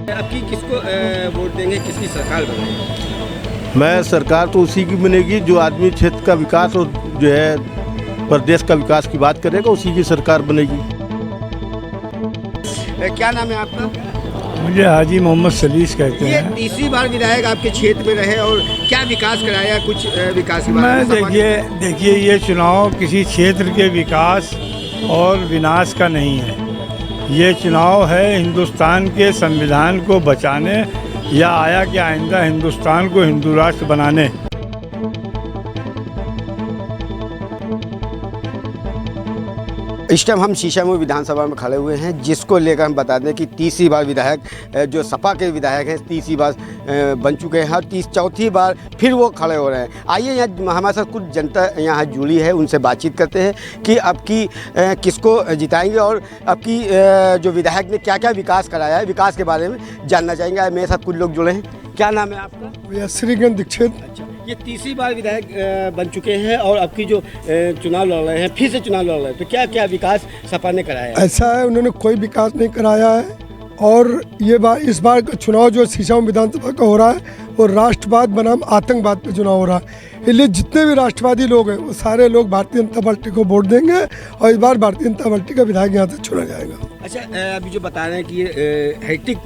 आपकी किसको वोट देंगे, किसकी सरकार बनेगी? मैं सरकार तो उसी की बनेगी जो आदमी क्षेत्र का विकास और जो है प्रदेश का विकास की बात करेगा, उसी की सरकार बनेगी। क्या नाम है आपका? मुझे हाजी मोहम्मद सलीस कहते ये हैं। तीसरी बार विधायक आपके क्षेत्र में रहे और क्या विकास कराया, कुछ विकास के बारे मैं में? देखिए ये चुनाव किसी क्षेत्र के विकास और विनाश का नहीं है। ये चुनाव है हिंदुस्तान के संविधान को बचाने या आया कि आइंदा हिंदुस्तान को हिंदू राष्ट्र बनाने। इस टाइम हम शीशामऊ विधानसभा में खड़े हुए हैं, जिसको लेकर हम बता दें कि तीसरी बार विधायक जो सपा के विधायक हैं तीसरी बार बन चुके हैं और चौथी बार फिर वो खड़े हो रहे हैं। आइए यहाँ हमारे साथ कुछ जनता यहाँ जुड़ी है, उनसे बातचीत करते हैं कि अब की किसको जिताएंगे और अब की जो विधायक ने क्या क्या विकास कराया है, विकास के बारे में जानना चाहेंगे। मेरे साथ कुछ लोग जुड़े हैं। क्या नाम है आपका? भैया श्रीगंध दीक्षित। अच्छा, ये तीसरी बार विधायक बन चुके हैं और अब की जो चुनाव लड़ रहे हैं, फिर से चुनाव लड़ रहे हैं, तो क्या क्या विकास सपा ने कराया है? ऐसा है, उन्होंने कोई विकास नहीं कराया है और ये इस बार का चुनाव जो शीशामऊ विधानसभा का हो रहा है वो राष्ट्रवाद बनाम आतंकवाद पे चुनाव हो रहा है। इसलिए जितने भी राष्ट्रवादी लोग हैं वो सारे लोग भारतीय जनता पार्टी को वोट देंगे और इस बार भारतीय जनता पार्टी का विधायक यहाँ से चुना जाएगा। अच्छा, अभी जो बता रहे हैं कि हैट्रिक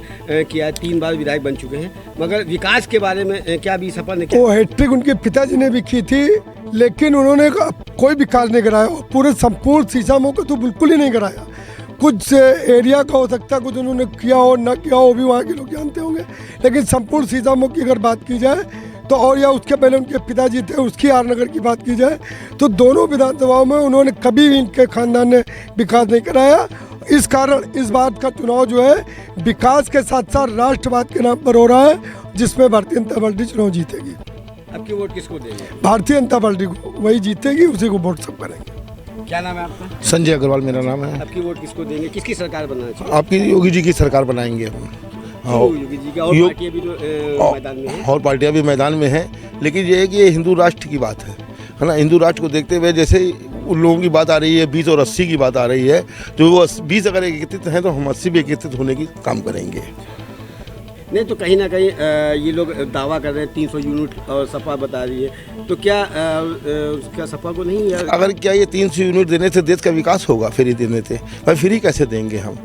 किया है, 3 बार विधायक बन चुके हैं, मगर विकास के बारे में क्या अभी सपा ने वो हैट्रिक उनके पिताजी ने भी की थी, लेकिन उन्होंने कोई विकास नहीं कराया। पूरे संपूर्ण शीशामऊ को तो बिल्कुल ही नहीं कराया। कुछ एरिया का हो सकता है, कुछ उन्होंने किया हो न किया हो, वो भी वहाँ के लोग जानते होंगे, लेकिन संपूर्ण शीशामऊ की अगर बात की जाए तो, और या उसके पहले उनके पिताजी थे उसकी आर नगर की बात की जाए तो दोनों विधानसभाओं में उन्होंने कभी भी इनके खानदान ने विकास नहीं कराया। इस कारण इस बात का चुनाव जो है विकास के साथ साथ राष्ट्रवाद के नाम पर हो रहा है, जिसमें भारतीय जनता पार्टी चुनाव जीतेगी। आपकी वोट किसको देंगे? भारतीय जनता पार्टी को, वही जीतेगी, उसी को वोट सब करेंगे। क्या नाम है आपका? संजय अग्रवाल मेरा नाम है। आपकी वोट किसको देंगे, किसकी सरकार बनाना चाहिए? आपकी योगी जी की सरकार बनाएंगे हम। योगी जी का, और पार्टियां भी जो मैदान में हैं। और पार्टियां भी मैदान में हैं, लेकिन ये है कि ये हिंदू राष्ट्र की बात है ना। हिंदू राष्ट्र को देखते हुए जैसे उन लोगों की बात आ रही है, 20 और 80 की बात आ रही है, तो वो 20 अगर एकत्रित हैं तो हम 80 भी एकत्रित होने की काम करेंगे। नहीं तो कहीं ना कहीं ये लोग दावा कर रहे हैं 300 यूनिट और सपा बता रही है, तो क्या उसका सपा को नहीं है? अगर क्या ये 300 यूनिट देने से देश का विकास होगा? फ्री देने से भाई फ्री कैसे देंगे हम?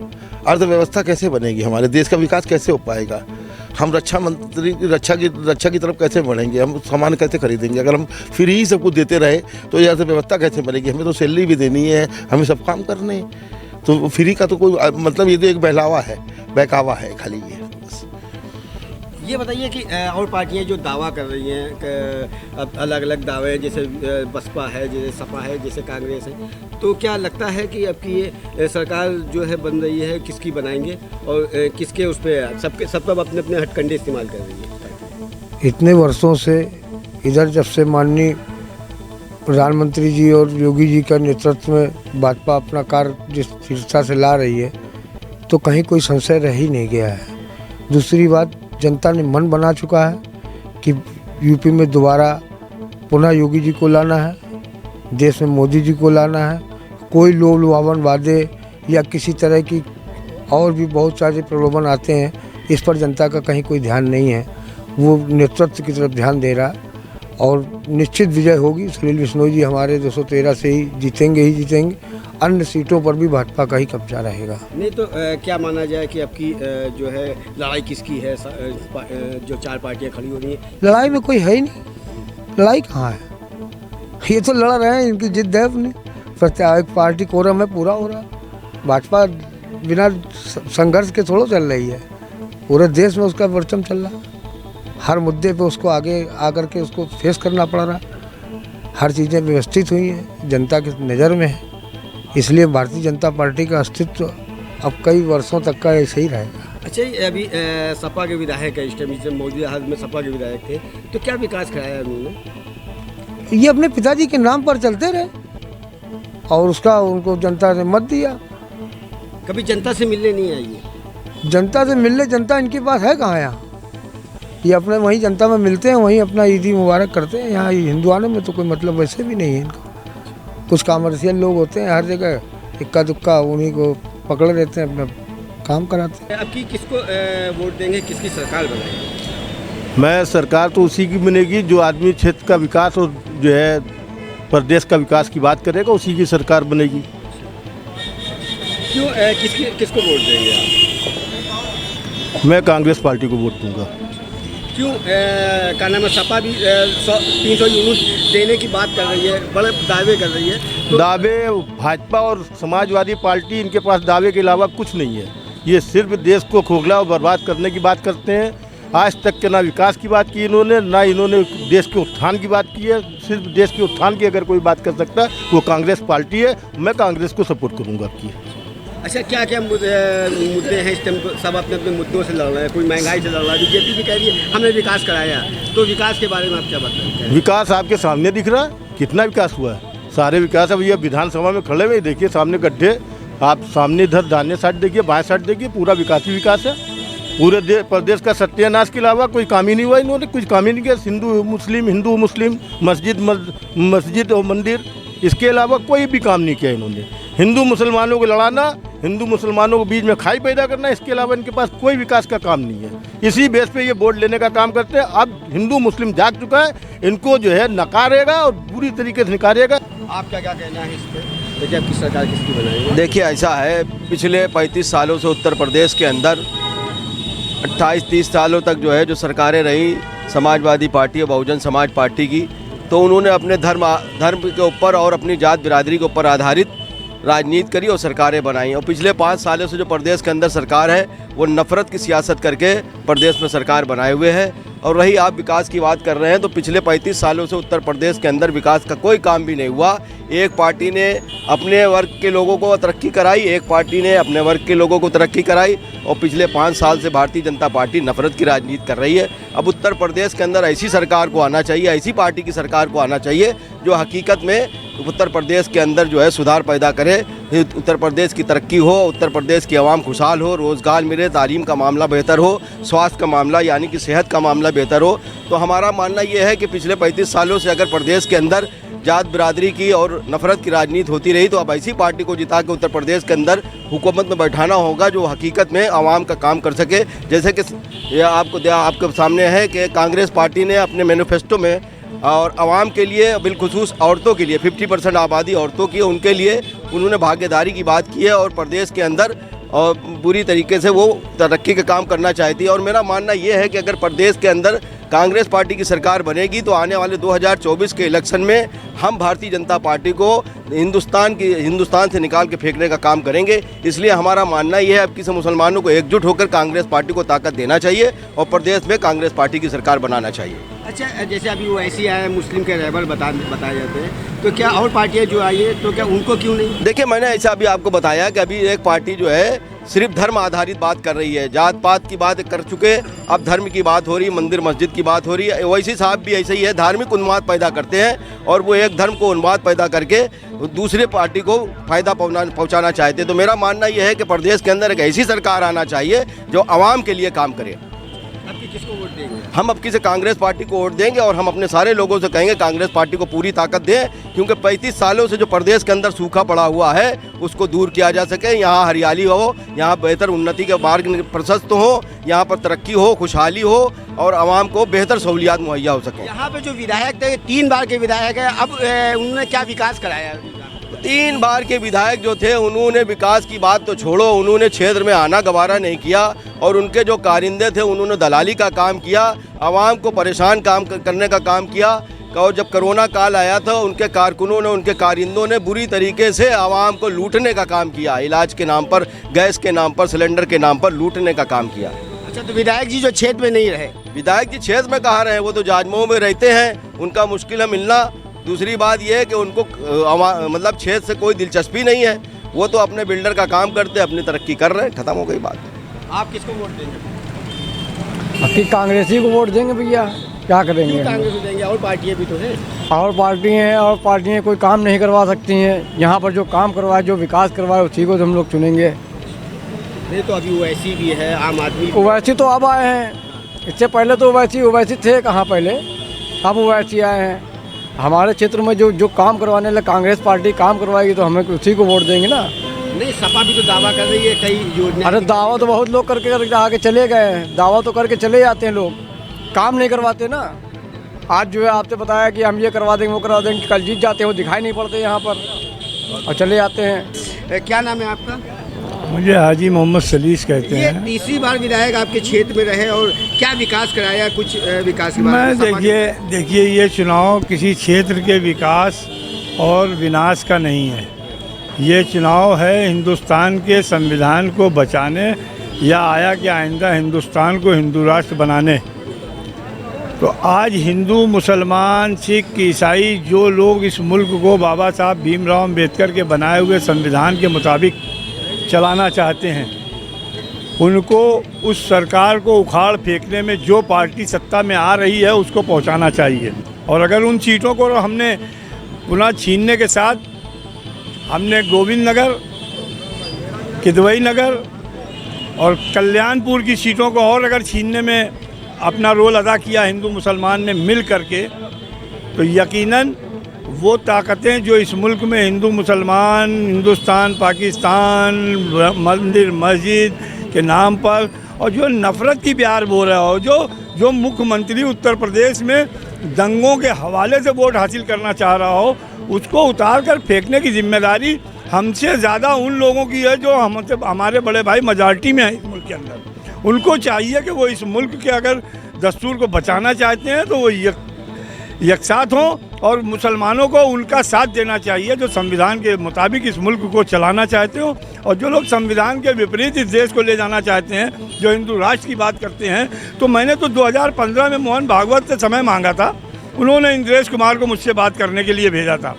अर्थव्यवस्था कैसे बनेगी? हमारे देश का विकास कैसे हो पाएगा? हम रक्षा मंत्री रक्षा की तरफ कैसे बढ़ेंगे? हम सामान कैसे खरीदेंगे? अगर हम फ्री ही सब कुछ देते रहे तो ये अर्थव्यवस्था कैसे बनेगी? हमें तो सैलरी भी देनी है, हमें सब काम करने हैं, तो फ्री का तो कोई मतलब, ये तो एक बहलावा है, बहकावा है खाली ये बताइए कि और पार्टियां जो दावा कर रही हैं, अलग अलग दावे हैं, जैसे बसपा है, जैसे सपा है, जैसे कांग्रेस है, तो क्या लगता है कि अब की ये सरकार जो है बन रही है, किसकी बनाएंगे और किसके उस पर सब अपने अपने हथकंडे इस्तेमाल कर रही है? इतने वर्षों से इधर जब से माननीय प्रधानमंत्री जी और योगी जी का नेतृत्व में भाजपा अपना कार्य जिस तीव्रता से ला रही है, तो कहीं कोई संशय रह ही नहीं गया है। दूसरी बात, जनता ने मन बना चुका है कि यूपी में दोबारा पुनः योगी जी को लाना है, देश में मोदी जी को लाना है। कोई लोभ लुभावन वादे या किसी तरह की और भी बहुत सारे प्रलोभन आते हैं, इस पर जनता का कहीं कोई ध्यान नहीं है। वो नेतृत्व की तरफ ध्यान दे रहा और निश्चित विजय होगी। सलील बिश्नोई जी हमारे 213 से ही जीतेंगे। अन्य सीटों पर भी भाजपा का ही कब्जा रहेगा। नहीं तो क्या माना जाए कि आपकी जो है लड़ाई किसकी है? जो 4 पार्टियां खड़ी हो रही हैं, लड़ाई में कोई है ही नहीं। लड़ाई कहाँ है? ये तो लड़ रहे हैं, इनकी जिद है अपनी। प्रत्येक पार्टी कोरम है, पूरा हो रहा है। भाजपा बिना संघर्ष के थोड़ा चल रही है, पूरे देश में उसका परचम चल रहा है। हर मुद्दे पे उसको आगे आकर के उसको फेस करना पड़ रहा है। हर चीज़ें व्यवस्थित हुई हैं, जनता की नज़र में है, इसलिए भारतीय जनता पार्टी का अस्तित्व अब कई वर्षों तक का ऐसे ही रहेगा। अच्छा, अभी सपा के विधायक है, इस टाइम जब मौजूदा हाल में सपा के विधायक थे, तो क्या विकास कराया उन्होंने? ये अपने पिताजी के नाम पर चलते रहे और उसका उनको जनता ने मत दिया। कभी जनता से मिलने नहीं आई है? जनता से मिलने, जनता इनके पास है कहाँ? यहाँ ये अपने वहीं जनता में मिलते हैं, वहीं अपना ईदी मुबारक करते हैं। यहाँ हिंदुआने में तो कोई मतलब वैसे भी नहीं है इनको। कुछ कॉमर्शियल लोग होते हैं हर जगह, इक्का दुक्का उन्हीं को पकड़े रहते हैं, अपना काम कराते हैं। अब की किसको वोट देंगे, किसकी सरकार बनाएंगे? मैं सरकार तो उसी की बनेगी जो आदमी क्षेत्र का विकास और जो है प्रदेश का विकास की बात करेगा, उसी की सरकार बनेगी। क्यों किसको वोट देंगे आप? मैं कांग्रेस पार्टी को वोट दूंगा। क्यों क्या नाम है, सपा भी 300 यूनिट देने की बात कर रही है, बड़े दावे कर रही है। तो दावे भाजपा और समाजवादी पार्टी, इनके पास दावे के अलावा कुछ नहीं है। ये सिर्फ देश को खोखला और बर्बाद करने की बात करते हैं। आज तक के ना विकास की बात की इन्होंने, ना इन्होंने देश के उत्थान की बात की है। सिर्फ देश के उत्थान की अगर कोई बात कर सकता है वो कांग्रेस पार्टी है। मैं कांग्रेस को सपोर्ट करूंगा आपकी। अच्छा, क्या क्या मुद्दे हैं इस टाइम? सब अपने अपने मुद्दों से लड़ रहे हैं। कोई महंगाई से लड़ रहा है, बीजेपी भी कह रही है हमने विकास कराया। तो विकास के बारे में आप क्या बताएं? विकास आपके सामने दिख रहा है, कितना विकास हुआ है। सारे विकास अब ये विधानसभा में खड़े हुए देखिए, सामने गड्ढे, आप सामने इधर दाहिने साइड देखिए, बाएं साइड देखिए, पूरा विकास ही विकास है। पूरे प्रदेश का सत्यानाश के अलावा कोई काम ही नहीं हुआ। इन्होंने कुछ काम ही नहीं किया। हिंदू मुस्लिम, मस्जिद और मंदिर, इसके अलावा कोई भी काम नहीं किया इन्होंने। हिंदू मुसलमानों को लड़ाना, हिंदू मुसलमानों के बीच में खाई पैदा करना, इसके अलावा इनके पास कोई विकास का काम नहीं है। इसी बेस पे ये वोट लेने का काम करते हैं। अब हिंदू मुस्लिम जाग चुका है, इनको जो है नकारेगा और बुरी तरीके से निकारेगा। आपका क्या कहना है इस पर? तो जब की सरकार किसकी बनाएगी? देखिए, ऐसा है, पिछले 35 सालों से उत्तर प्रदेश के अंदर 28-30 सालों तक जो है जो सरकारें रही समाजवादी पार्टी और बहुजन समाज पार्टी की, तो उन्होंने अपने धर्म के ऊपर और अपनी जात बिरादरी के ऊपर आधारित राजनीति करी और सरकारें बनाई। और पिछले 5 सालों से जो प्रदेश के अंदर सरकार है वो नफरत की सियासत करके प्रदेश में सरकार बनाए हुए है। और रही आप विकास की बात कर रहे हैं, तो पिछले 35 सालों से उत्तर प्रदेश के अंदर विकास का कोई काम भी नहीं हुआ। एक पार्टी ने अपने वर्ग के लोगों को तरक्की कराई, एक पार्टी ने अपने वर्ग के लोगों को तरक्की कराई, और पिछले 5 साल से भारतीय जनता पार्टी नफरत की राजनीति कर रही है। अब उत्तर प्रदेश के अंदर ऐसी सरकार को आना चाहिए, ऐसी पार्टी की सरकार को आना चाहिए जो हकीकत में उत्तर प्रदेश के अंदर जो है सुधार पैदा करे, उत्तर प्रदेश की तरक्की हो, उत्तर प्रदेश की आवाम खुशहाल हो, रोज़गार मिले, तालीम का मामला बेहतर हो, स्वास्थ्य का मामला यानी कि सेहत का मामला बेहतर हो। तो हमारा मानना ये है कि पिछले 35 सालों से अगर प्रदेश के अंदर जात बिरादरी की और नफरत की राजनीति होती रही, तो अब ऐसी पार्टी को जिता के उत्तर प्रदेश के अंदर हुकूमत में बैठाना होगा जो हकीकत में आवाम का काम कर सके। जैसे कि ये आपके सामने है कि कांग्रेस पार्टी ने अपने मैनिफेस्टो में और आवाम के लिए, बिलखुसूस औरतों के लिए, 50% आबादी औरतों की, उनके लिए उन्होंने भागीदारी की बात की है और प्रदेश के अंदर और बुरी तरीके से वो तरक्की का काम करना चाहती है। और मेरा मानना ये है कि अगर प्रदेश के अंदर कांग्रेस पार्टी की सरकार बनेगी तो आने वाले 2024 के इलेक्शन में हम भारतीय जनता पार्टी को हिंदुस्तान से निकाल के फेंकने का काम करेंगे। इसलिए हमारा मानना ये है अब किसी मुसलमानों को एकजुट होकर कांग्रेस पार्टी को ताकत देना चाहिए और प्रदेश में कांग्रेस पार्टी की सरकार बनाना चाहिए। अच्छा, जैसे अभी वो ऐसी आए मुस्लिम के रेबल बताए जाते हैं, तो क्या और पार्टियाँ जो आई है तो क्या उनको क्यों नहीं? देखिए, मैंने ऐसा अभी आपको बताया कि अभी एक पार्टी जो है सिर्फ धर्म आधारित बात कर रही है, जात पात की बात कर चुके, अब धर्म की बात हो रही, मंदिर मस्जिद की बात हो रही है। वैसे साहब भी ऐसे ही है, धार्मिक उन्माद पैदा करते हैं और वो एक धर्म को उन्माद पैदा करके दूसरे पार्टी को फायदा पहुंचाना चाहते हैं। तो मेरा मानना यह है कि प्रदेश के अंदर एक ऐसी सरकार आना चाहिए जो आवाम के लिए काम करे। किसको वोट देंगे? हम अब किसी कांग्रेस पार्टी को वोट देंगे और हम अपने सारे लोगों से कहेंगे कांग्रेस पार्टी को पूरी ताकत दें, क्योंकि 35 सालों से जो प्रदेश के अंदर सूखा पड़ा हुआ है उसको दूर किया जा सके, यहाँ हरियाली हो, यहाँ बेहतर उन्नति के मार्ग प्रशस्त हो, यहाँ पर तरक्की हो, खुशहाली हो और आवाम को बेहतर सहूलियात मुहैया हो सके। यहाँ पे जो विधायक थे 3 बार के विधायक है, अब उन्होंने क्या विकास कराया? 3 बार के विधायक जो थे उन्होंने विकास की बात तो छोड़ो, उन्होंने क्षेत्र में आना गवारा नहीं किया और उनके जो कारिंदे थे उन्होंने दलाली का काम किया, आवाम को परेशान करने का काम किया। और जब कोरोना काल आया था उनके कारकुनों ने, उनके कारिंदों ने बुरी तरीके से आवाम को लूटने का काम किया, इलाज के नाम पर, गैस के नाम पर, सिलेंडर के नाम पर लूटने का काम किया। अच्छा, तो विधायक जी जो क्षेत्र में नहीं रहे? विधायक जी क्षेत्र में कहाँ रहे, वो तो जाजमऊ में रहते हैं, उनका मुश्किल है मिलना। दूसरी बात यह है कि उनको मतलब क्षेत्र से कोई दिलचस्पी नहीं है, वो तो अपने बिल्डर का काम करते, अपनी तरक्की कर रहे हैं, खत्म हो गई बात। आप किसको वोट देंगे? बाकी कांग्रेस ही को वोट देंगे भैया, क्या करेंगे? कांग्रेस को देंगे, और पार्टियाँ भी तो हैं। और पार्टियाँ कोई काम नहीं करवा सकती हैं। यहाँ पर जो काम करवाए, जो विकास करवाए, उसी को हम लोग चुनेंगे। नहीं तो अभी ओवैसी भी है, आम आदमी। ओवैसी तो अब आए हैं, इससे पहले तो ओवैसी थे कहाँ पहले, अब ओवैसी आए हैं। हमारे क्षेत्र में जो काम करवाने लगे कांग्रेस पार्टी काम करवाएगी तो हमें उसी को वोट देंगे ना। नहीं, सपा भी तो दावा कर रही है कई योजना। अरे दावा तो बहुत लोग करके आगे चले गए हैं, दावा तो करके चले जाते हैं लोग, काम नहीं करवाते ना। आज जो है आपसे बताया कि हम ये करवा देंगे वो करवा देंगे, कल जीत जाते हैं, वो दिखाई नहीं पड़ते यहाँ पर और चले जाते हैं। क्या नाम है आपका? मुझे हाजी मोहम्मद सलीस कहते ये हैं। तीसरी बार विधायक आपके क्षेत्र में रहे और क्या विकास कराया, कुछ विकास के बारे में? मैं देखिए ये चुनाव किसी क्षेत्र के विकास और विनाश का नहीं है। ये चुनाव है हिंदुस्तान के संविधान को बचाने या आया कि आइंदा हिंदुस्तान को हिंदू राष्ट्र बनाने। तो आज हिंदू, मुसलमान, सिख, ईसाई जो लोग इस मुल्क को बाबा साहब भीमराव अम्बेडकर के बनाए हुए संविधान के मुताबिक चलाना चाहते हैं, उनको उस सरकार को उखाड़ फेंकने में जो पार्टी सत्ता में आ रही है उसको पहुंचाना चाहिए। और अगर उन सीटों को हमने पुनः छीनने के साथ हमने गोविंद नगर, किदवई नगर और कल्याणपुर की सीटों को और अगर छीनने में अपना रोल अदा किया हिंदू मुसलमान ने मिल करके, तो यकीनन वो ताकतें जो इस मुल्क में हिंदू मुसलमान, हिंदुस्तान पाकिस्तान, मंदिर मस्जिद के नाम पर और जो नफ़रत की प्यार बो रहा हो, जो मुख्यमंत्री उत्तर प्रदेश में दंगों के हवाले से वोट हासिल करना चाह रहा हो, उसको उतार कर फेंकने की जिम्मेदारी हमसे ज़्यादा उन लोगों की है जो हमसे, हमारे बड़े भाई मेजॉरिटी में है इस मुल्क के अंदर। उनको चाहिए कि वो इस मुल्क के अगर दस्तूर को बचाना चाहते हैं तो वो यकसाथ हों और मुसलमानों को उनका साथ देना चाहिए जो संविधान के मुताबिक इस मुल्क को चलाना चाहते हो। और जो लोग संविधान के विपरीत इस देश को ले जाना चाहते हैं, जो हिंदू राष्ट्र की बात करते हैं, तो मैंने तो 2015 में मोहन भागवत से समय मांगा था। उन्होंने इंद्रेश कुमार को मुझसे बात करने के लिए भेजा था।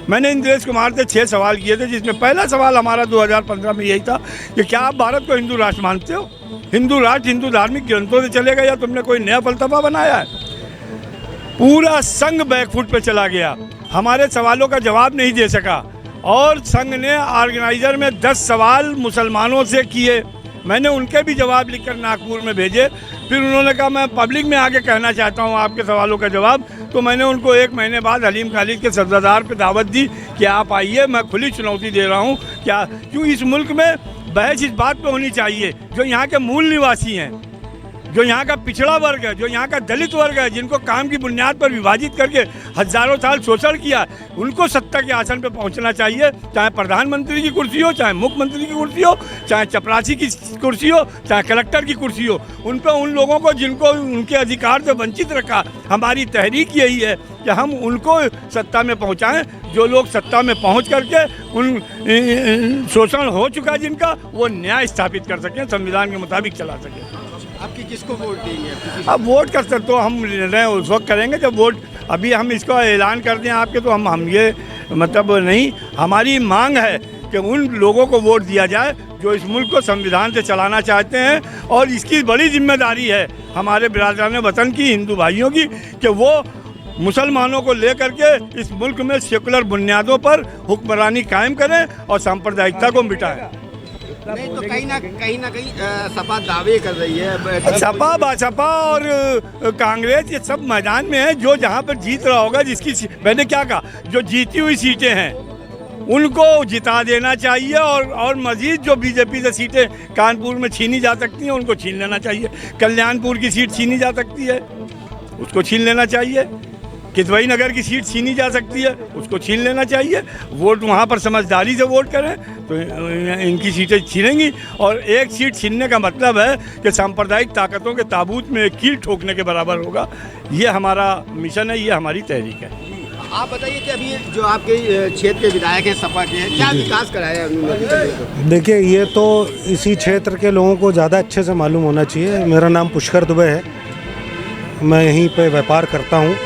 मैंने इंद्रेश कुमार से 6 सवाल किए थे, जिसमें पहला सवाल हमारा 2015 में यही था कि क्या आप भारत को हिंदू राष्ट्र मानते हो? हिंदू राष्ट्र हिंदू धार्मिक ग्रंथों से चलेगा या तुमने कोई नया फलसफा बनाया है? पूरा संघ बैकफुट पे चला गया, हमारे सवालों का जवाब नहीं दे सका और संघ ने ऑर्गेनाइजर में 10 सवाल मुसलमानों से किए। मैंने उनके भी जवाब लिखकर नागपुर में भेजे। फिर उन्होंने कहा मैं पब्लिक में आके कहना चाहता हूँ आपके सवालों का जवाब। तो मैंने उनको 1 महीने बाद हलीम खालिद के सफदरदार पे दावत दी कि आप आइए, मैं खुली चुनौती दे रहा हूँ। क्या क्यों इस मुल्क में बहस इस बात पे होनी चाहिए जो यहाँ के मूल निवासी हैं, जो यहाँ का पिछड़ा वर्ग है, जो यहाँ का दलित वर्ग है, जिनको काम की बुनियाद पर विभाजित करके हजारों साल शोषण किया, उनको सत्ता के आसन पर पहुँचना चाहिए। चाहे प्रधानमंत्री की कुर्सी हो, चाहे मुख्यमंत्री की कुर्सी हो, चाहे चपरासी की कुर्सी हो, चाहे कलेक्टर की कुर्सी हो, उन पर उन लोगों को जिनको उनके अधिकार से वंचित रखा, हमारी तहरीक यही है कि हम उनको सत्ता में पहुँचाएँ। जो लोग सत्ता में पहुँच करके उन शोषण हो चुका जिनका, वो न्याय स्थापित कर सकें, संविधान के मुताबिक चला सकें। आपकी किसको वोट देंगे? अब वोट कर सकते तो हम निर्णय उस वक्त करेंगे जब वोट, अभी हम इसको ऐलान कर दें आपके तो हम ये मतलब नहीं। हमारी मांग है कि उन लोगों को वोट दिया जाए जो इस मुल्क को संविधान से चलाना चाहते हैं और इसकी बड़ी जिम्मेदारी है हमारे बिरादरान वतन की, हिंदू भाइयों की, कि वो मुसलमानों को लेकर के इस मुल्क में सेकुलर बुनियादों पर हुक्मरानी कायम करें और सांप्रदायिकता को मिटाएं। नहीं तो कहीं ना कहीं सपा दावे कर रही है। सपा बसपा और कांग्रेस ये सब मैदान में है। जो जहाँ पर जीत रहा होगा, जिसकी मैंने क्या कहा, जो जीती हुई सीटें हैं उनको जिता देना चाहिए और मजीद जो बीजेपी से सीटें कानपुर में छीनी जा सकती हैं उनको छीन लेना चाहिए। कल्याणपुर की सीट छीनी जा सकती है, उसको छीन लेना चाहिए। किदवई नगर की सीट छीनी जा सकती है, उसको छीन लेना चाहिए। वोट वहाँ पर समझदारी से वोट करें तो इनकी सीटें छीनेंगी। और एक सीट छीनने का मतलब है कि सांप्रदायिक ताकतों के ताबूत में कील ठोकने के बराबर होगा। ये हमारा मिशन है, ये हमारी तहरीक है। आप बताइए कि अभी जो आपके क्षेत्र के विधायक हैं सपा के हैं, क्या विकास कराया उन्होंने? देखिए, ये तो इसी क्षेत्र के लोगों को ज़्यादा अच्छे से मालूम होना चाहिए। मेरा नाम पुष्कर दुबे है, मैं यहीं पे व्यापार करता हूँ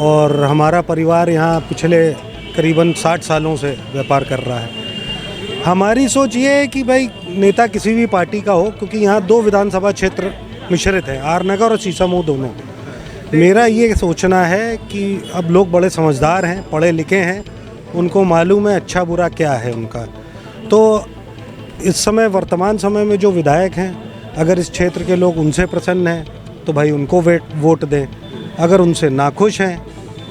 और हमारा परिवार यहाँ पिछले करीबन 60 सालों से व्यापार कर रहा है। हमारी सोच ये है कि भाई नेता किसी भी पार्टी का हो, क्योंकि यहाँ 2 विधानसभा क्षेत्र मिश्रित है, आर नगर और शीशामऊ दोनों। मेरा ये सोचना है कि अब लोग बड़े समझदार हैं, पढ़े लिखे हैं, उनको मालूम है अच्छा बुरा क्या है उनका। तो इस समय वर्तमान समय में जो विधायक हैं, अगर इस क्षेत्र के लोग उनसे प्रसन्न हैं तो भाई उनको वोट दें। अगर उनसे नाखुश हैं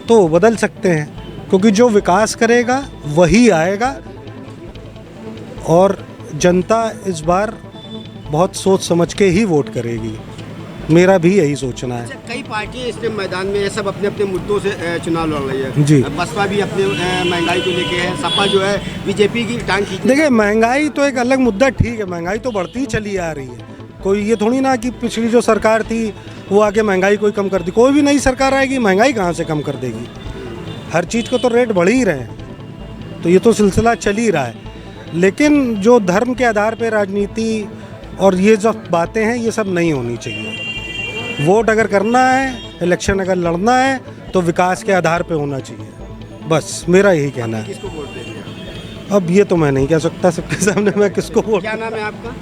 तो बदल सकते हैं, क्योंकि जो विकास करेगा वही आएगा और जनता इस बार बहुत सोच समझ के ही वोट करेगी। मेरा भी यही सोचना है। कई पार्टियां इस मैदान में है, सब अपने अपने मुद्दों से चुनाव लड़ रही है। जी। बसपा भी अपने महंगाई को लेके है, सपा जो है बीजेपी की टांग खींच। देखिए, महंगाई तो एक अलग मुद्दा, ठीक है, महंगाई तो बढ़ती ही चली आ रही है। कोई ये थोड़ी ना कि पिछली जो सरकार थी वो आके महंगाई कोई कम कर दी। कोई भी नई सरकार आएगी महंगाई कहाँ से कम कर देगी? हर चीज़ को तो रेट बढ़ ही रहे हैं, तो ये तो सिलसिला चल ही रहा है। लेकिन जो धर्म के आधार पर राजनीति और ये जो बातें हैं, ये सब नहीं होनी चाहिए। वोट अगर करना है, इलेक्शन अगर लड़ना है, तो विकास के आधार पे होना चाहिए। बस मेरा यही कहना है। किसको वोट देंगे? अब ये तो मैं नहीं कह सकता सबके सामने मैं किसको वोट। क्या नाम है आपका?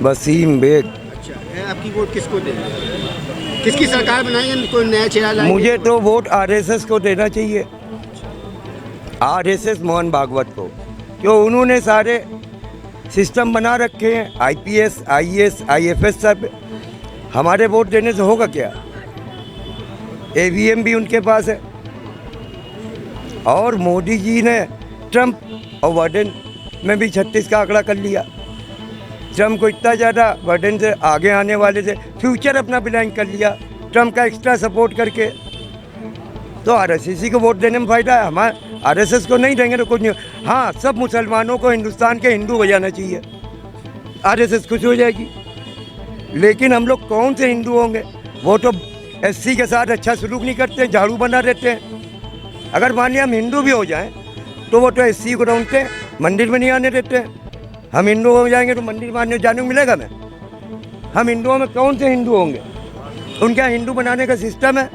वसीम बेग। अच्छा, आपकी वोट किसको देंगे? किसकी सरकार बनाएंगे? कोई नया चेहरा लाएंगे? मुझे तो वोट आरएसएस को देना चाहिए, आरएसएस मोहन भागवत को, क्यों उन्होंने सारे सिस्टम बना रखे हैं, आईपीएस, आईएएस, आईएफएस सब। हमारे वोट देने से होगा क्या? ईवीएम भी उनके पास है। और मोदी जी ने ट्रंप और बाइडेन में भी 36 का आंकड़ा कर लिया। ट्रंप को इतना ज़्यादा बाइडेन से आगे आने वाले से फ्यूचर अपना प्लान कर लिया ट्रंप का एक्स्ट्रा सपोर्ट करके। तो आरएसएस को वोट देने में फ़ायदा है, हमारे आरएसएस को नहीं देंगे तो कुछ नहीं। हाँ, सब मुसलमानों को हिंदुस्तान के हिंदू हो जाना चाहिए, आरएसएस खुश हो जाएगी। लेकिन हम लोग कौन से हिंदू होंगे? वो तो एससी के साथ अच्छा सलूक नहीं करते, झाड़ू बना देते हैं। अगर मान लिया हम हिंदू भी हो जाएं तो वो तो एससी को ढूंढते हैं, मंदिर में नहीं आने देते हैं। हम हिंदू हो जाएंगे तो मंदिर में जाने को मिलेगा मैं? हम हिंदुओं में कौन से हिंदू होंगे? उनका हिंदू बनाने का सिस्टम है।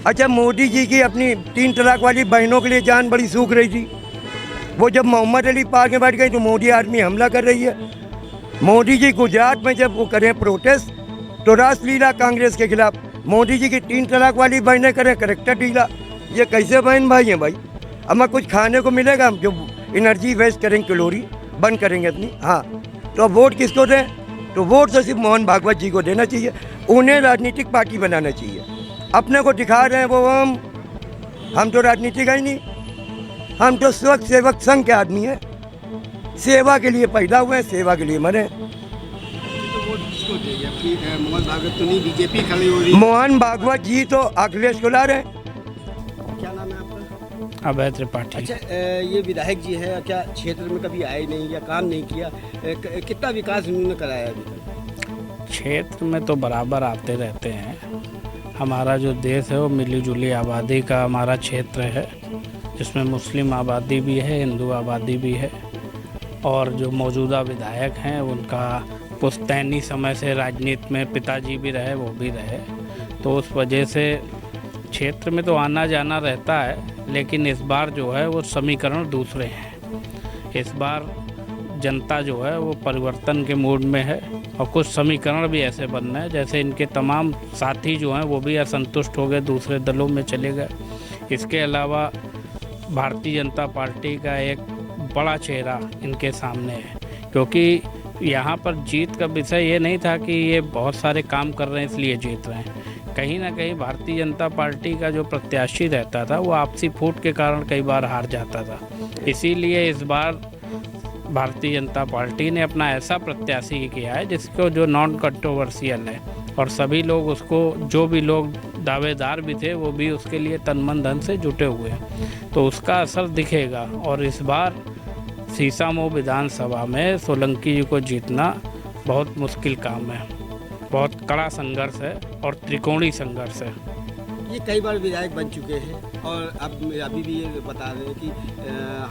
अच्छा, मोदी जी की अपनी 3 तलाक वाली बहनों के लिए जान बड़ी सूख रही थी। वो जब मोहम्मद अली पार्क में बैठ गई तो मोदी आर्मी हमला कर रही है। मोदी जी गुजरात में जब वो करें प्रोटेस्ट तो रासलीला कांग्रेस के खिलाफ, मोदी जी की 3 तलाक वाली बहनें करें करेक्टर ढीला। ये कैसे बहन भाई हैं भाई? हमें कुछ खाने को मिलेगा? हम जो एनर्जी वेस्ट करेंगे, कैलोरी बंद करेंगे अपनी। हाँ, तो वोट किसको दें? तो वोट तो सिर्फ मोहन भागवत जी को देना चाहिए। उन्हें राजनीतिक पार्टी बनाना चाहिए। अपने को दिखा रहे हैं वो हम तो राजनीतिक ही नहीं, हम तो स्वच्छ सेवक संघ के आदमी हैं। सेवा के लिए पैदा हुए, सेवा के लिए मरे। मोहन भागवत तो नहीं, बीजेपी खड़ी हो रही है। मोहन भागवत जी तो अखिलेश को ला रहे हैं। क्या नाम है आपका? अभय त्रिपाठी। अच्छा, ये विधायक जी है, क्या क्षेत्र में कभी आए नहीं या काम नहीं किया? कितना विकास उन्होंने कराया अभी तक? क्षेत्र में तो बराबर आते रहते हैं। हमारा जो देश है वो मिली जुली आबादी का हमारा क्षेत्र है, जिसमें मुस्लिम आबादी भी है, हिंदू आबादी भी है। और जो मौजूदा विधायक हैं उनका पुश्तैनी समय से राजनीति में पिताजी भी रहे, वो भी रहे, तो उस वजह से क्षेत्र में तो आना जाना रहता है। लेकिन इस बार जो है वो समीकरण दूसरे हैं। इस बार जनता जो है वो परिवर्तन के मूड में है और कुछ समीकरण भी ऐसे बन रहे हैं जैसे इनके तमाम साथी जो हैं वो भी असंतुष्ट हो गए, दूसरे दलों में चले गए। इसके अलावा भारतीय जनता पार्टी का एक बड़ा चेहरा इनके सामने है, क्योंकि यहाँ पर जीत का विषय ये नहीं था कि ये बहुत सारे काम कर रहे हैं इसलिए जीत रहे हैं। कहीं ना कहीं भारतीय जनता पार्टी का जो प्रत्याशी रहता था वो आपसी फूट के कारण कई बार हार जाता था। इसीलिए इस बार भारतीय जनता पार्टी ने अपना ऐसा प्रत्याशी किया है जिसको जो नॉन कंट्रोवर्शियल है और सभी लोग उसको, जो भी लोग दावेदार भी थे वो भी उसके लिए तन मन धन से जुटे हुए हैं, तो उसका असर दिखेगा। और इस बार सीसामऊ विधानसभा में सोलंकी जी को जीतना बहुत मुश्किल काम है, बहुत कड़ा संघर्ष है और त्रिकोणीय संघर्ष है। ये कई बार विधायक बन चुके हैं और अब अभी भी ये बता रहे हैं कि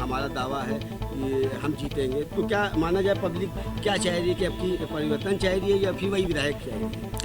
हमारा दावा है कि हम जीतेंगे। तो क्या माना जाए, पब्लिक क्या चाह रही है कि अब की परिवर्तन चाह रही है या फिर वही विधायक चाह रही है?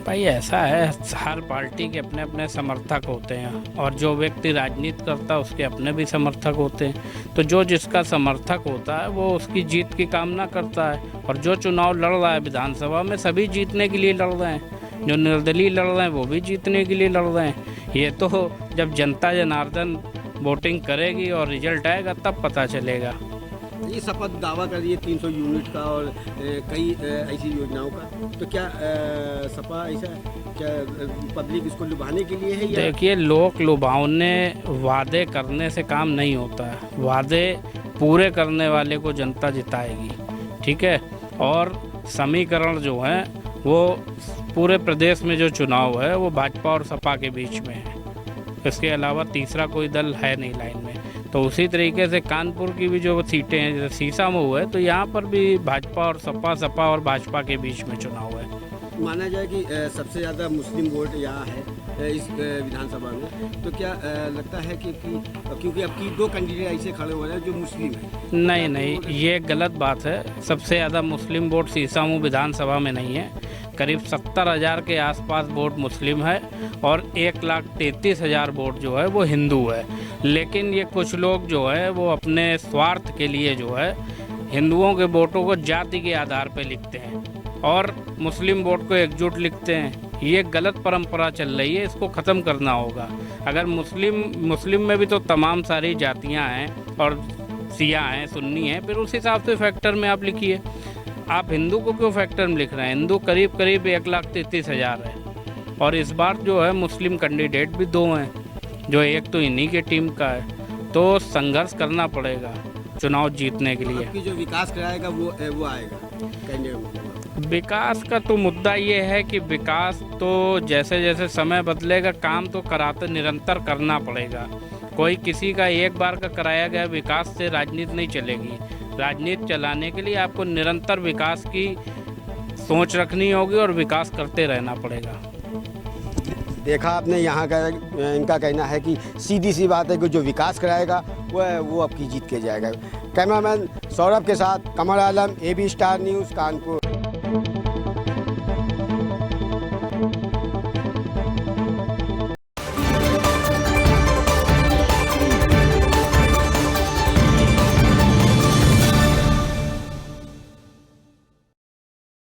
भाई ऐसा है, हर पार्टी के अपने अपने समर्थक होते हैं और जो व्यक्ति राजनीति करता है उसके अपने भी समर्थक होते हैं। तो जो जिसका समर्थक होता है वो उसकी जीत की कामना करता है, और जो चुनाव लड़ रहा है विधानसभा में सभी जीतने के लिए लड़ रहे हैं, जो निर्दलीय लड़ रहे हैं वो भी जीतने के लिए लड़ रहे हैं। ये तो जब जनता जनार्दन वोटिंग करेगी और रिजल्ट आएगा तब पता चलेगा। ये शपथ दावा कर रही है 300 यूनिट का और कई ऐसी योजनाओं का, तो क्या सपा ऐसा क्या पब्लिक इसको लुभाने के लिए है या? देखिए, लोक लुभावने वादे करने से काम नहीं होता है। वादे पूरे करने वाले को जनता जिताएगी, ठीक है। और समीकरण जो है वो पूरे प्रदेश में जो चुनाव है वो भाजपा और सपा के बीच में है, इसके अलावा तीसरा कोई दल है नहीं लाइन में। तो उसी तरीके से कानपुर की भी जो सीटें हैं, जैसे सीसामऊ है, तो यहाँ पर भी भाजपा और सपा और भाजपा के बीच में चुनाव है। माना जाए कि सबसे ज़्यादा मुस्लिम वोट यहाँ है इस विधानसभा में, तो क्या लगता है कि क्योंकि अब की 2 कैंडिडेट ऐसे खड़े हो रहे हैं जो मुस्लिम हैं? नहीं, ये गलत बात है। सबसे ज़्यादा मुस्लिम वोट सीसामऊ विधानसभा में नहीं है। करीब 70,000 के आसपास वोट मुस्लिम है और 1,33,000 वोट जो है वो हिंदू है। लेकिन ये कुछ लोग जो है वो अपने स्वार्थ के लिए जो है हिंदुओं के वोटों को जाति के आधार पर लिखते हैं और मुस्लिम वोट को एकजुट लिखते हैं। ये गलत परंपरा चल रही है, इसको ख़त्म करना होगा। अगर मुस्लिम में भी तो तमाम सारी जातियां हैं और शिया हैं, सुन्नी हैं, फिर उस हिसाब से फैक्टर में आप लिखिए। आप हिंदू को क्यों फैक्टर में लिख रहे हैं? हिंदू करीब 1,33,000 है और इस बार जो है मुस्लिम कैंडिडेट भी 2 हैं, जो एक तो इन्हीं के टीम का है। तो संघर्ष करना पड़ेगा चुनाव जीतने के लिए। आपकी जो विकास कराएगा वो आएगा कैंडिडेट। विकास का तो मुद्दा ये है कि विकास तो जैसे जैसे समय बदलेगा काम तो कराते निरंतर करना पड़ेगा। कोई किसी का एक बार का कराया गया विकास से राजनीति नहीं चलेगी। राजनीति चलाने के लिए आपको निरंतर विकास की सोच रखनी होगी और विकास करते रहना पड़ेगा। देखा आपने यहाँ का इनका कहना है कि सीधी सी बात है कि जो विकास कराएगा वो अब की जीत के जाएगा। कैमरामैन सौरभ के साथ कमर आलम, AB स्टार न्यूज़, कानपुर।